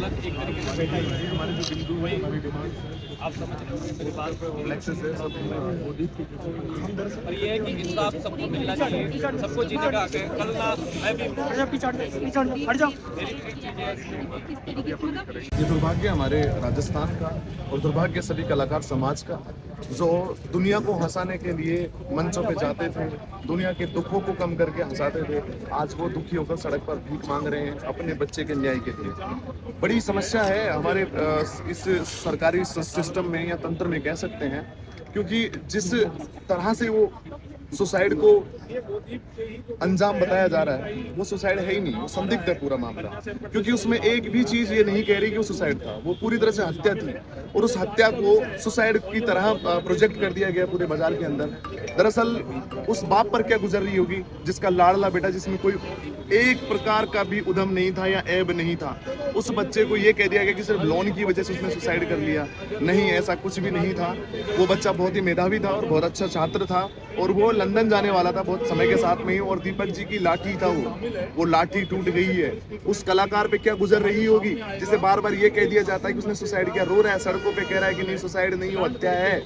हालत एक तरीके से बेटा ही है। हमारे जो बिंदु वही आप समझ रहे हो मेरी बात पर और ये है कि इंसाफ सबको मिलना चाहिए, सबको जीने का हक है। कल ना मैं भी ये दुर्भाग्य हमारे राजस्थान का और दुर्भाग्य सभी कलाकार समाज का, जो दुनिया को हंसाने के लिए मंचों पे जाते थे, दुनिया के दुखों को कम करके हंसाते थे, आज वो दुखी होकर सड़क पर भीख मांग रहे हैं अपने बच्चे के न्याय के लिए। बड़ी समस्या है हमारे इस सरकारी सिस्टम में या तंत्र में कह सकते हैं, क्योंकि जिस तरह से वो सुसाइड को अंजाम बताया जा रहा है वो सुसाइड है ही नहीं, वो संदिग्ध है पूरा मामला। क्योंकि उसमें एक भी चीज ये नहीं कह रही कि वो सुसाइड था, वो पूरी तरह से हत्या थी और उस हत्या को सुसाइड की तरह प्रोजेक्ट कर दिया गया पूरे बाजार के अंदर। दरअसल उस बाप पर क्या गुजर रही होगी जिसका लाडला बेटा, जिसमें कोई एक प्रकार का भी उद्यम नहीं था या ऐब नहीं था, उस बच्चे को ये कह दिया गया कि सिर्फ लोन की वजह से उसने सुसाइड कर लिया। नहीं, ऐसा कुछ भी नहीं था। वो बच्चा बहुत ही मेधावी था और बहुत अच्छा छात्र था और वो लंदन जाने वाला था बहुत समय के साथ में ही, और दीपक जी की लाठी था वो लाठी टूट गई है। उस कलाकार पे क्या गुजर रही होगी जिसे बार बार ये कह दिया जाता है कि उसने सुसाइड किया, रो रहा है सड़कों पे, कह रहा है कि नहीं सुसाइड नहीं, वो हत्या है।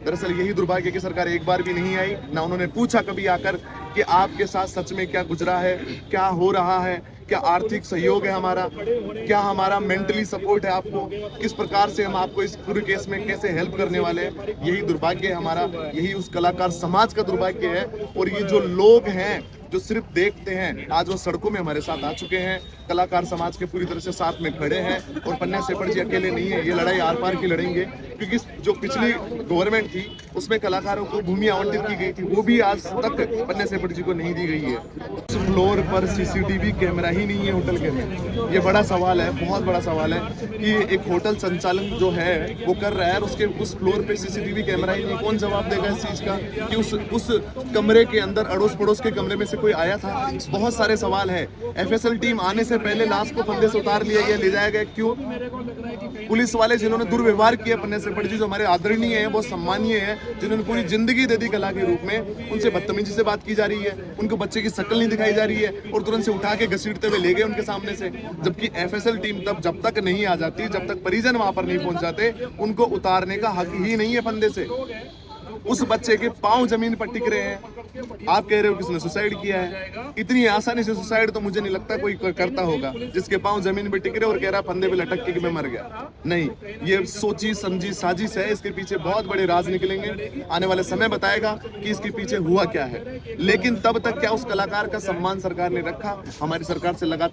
दरअसल यही दुर्भाग्य की सरकार एक बार भी नहीं आई, ना उन्होंने पूछा कभी आकर कि आपके साथ सच में क्या गुजरा है, क्या हो रहा है, क्या आर्थिक सहयोग है हमारा, क्या हमारा मेंटली सपोर्ट है आपको, किस प्रकार से हम आपको इस पूरे केस में कैसे हेल्प करने वाले हैं। यही दुर्भाग्य है हमारा, यही उस कलाकार समाज का दुर्भाग्य है। और ये जो लोग हैं जो सिर्फ देखते हैं, आज वो सड़कों में हमारे साथ आ चुके हैं। कलाकार समाज के पूरी तरह से साथ में खड़े हैं और पन्ना सेपट जी अकेले नहीं है, ये लड़ाई आर पार की लड़ेंगे। क्योंकि जो पिछली गवर्नमेंट थी उसमें कलाकारों को भूमि आवंटित की गई थी, वो भी आज तक पन्ना सेपट जी को नहीं दी गई है। उस फ्लोर पर सीसीटीवी कैमरा ही नहीं है होटल के में। ये बड़ा सवाल है, बहुत बड़ा सवाल है कि एक होटल संचालन जो है वो कर रहा है और उसके उस फ्लोर पे सीसीटीवी कैमरा ही नहीं। कौन जवाब देगा इस चीज का कि उस कमरे के अंदर अड़ोस पड़ोस के कमरे में से कोई आया था? बहुत सारे सवाल है। एफएसएल टीम आने से पहले लाश को फंदे से उतार लिया गया, ले जाया गया, क्यों? पुलिस वाले जिन्होंने दुर्व्यवहार किया पन्ना सेपट जी, जो हमारे आदरणीय हैं, बहुत सम्मानीय हैं, जिन्होंने पूरी जिंदगी दे दी कला के रूप में, उनसे बदतमीजी से बात की जा रही है, उनको बच्चे की शक्ल नहीं दिखाई जा रही है और तुरंत से उठा के घसीटते हुए ले गए उनके सामने से। जबकि एफएसएल टीम जब तक नहीं आ जाती, जब तक परिजन वहां पर नहीं पहुंच जाते, उनको उतारने का हक ही नहीं है फंदे से। उस बच्चे के पांव जमीन पर टिक रहे हैं, आप कह रहे हो किसने सुसाइड किया है? इतनी आसानी से सुसाइड तो मुझे नहीं लगता कोई करता होगा, जिसके पांव जमीन पे टिक रहे और कह रहा फंदे पे लटक के कि मैं मर गया। नहीं, ये सोची समझी साजिश है, इसके पीछे बहुत बड़े राज निकलेंगे। आने वाले समय बताएगा कि इसके पीछे हुआ क्या है। लेकिन तब तक क्या उस कलाकार का सम्मान सरकार ने रखा? हमारी सरकार से लगातार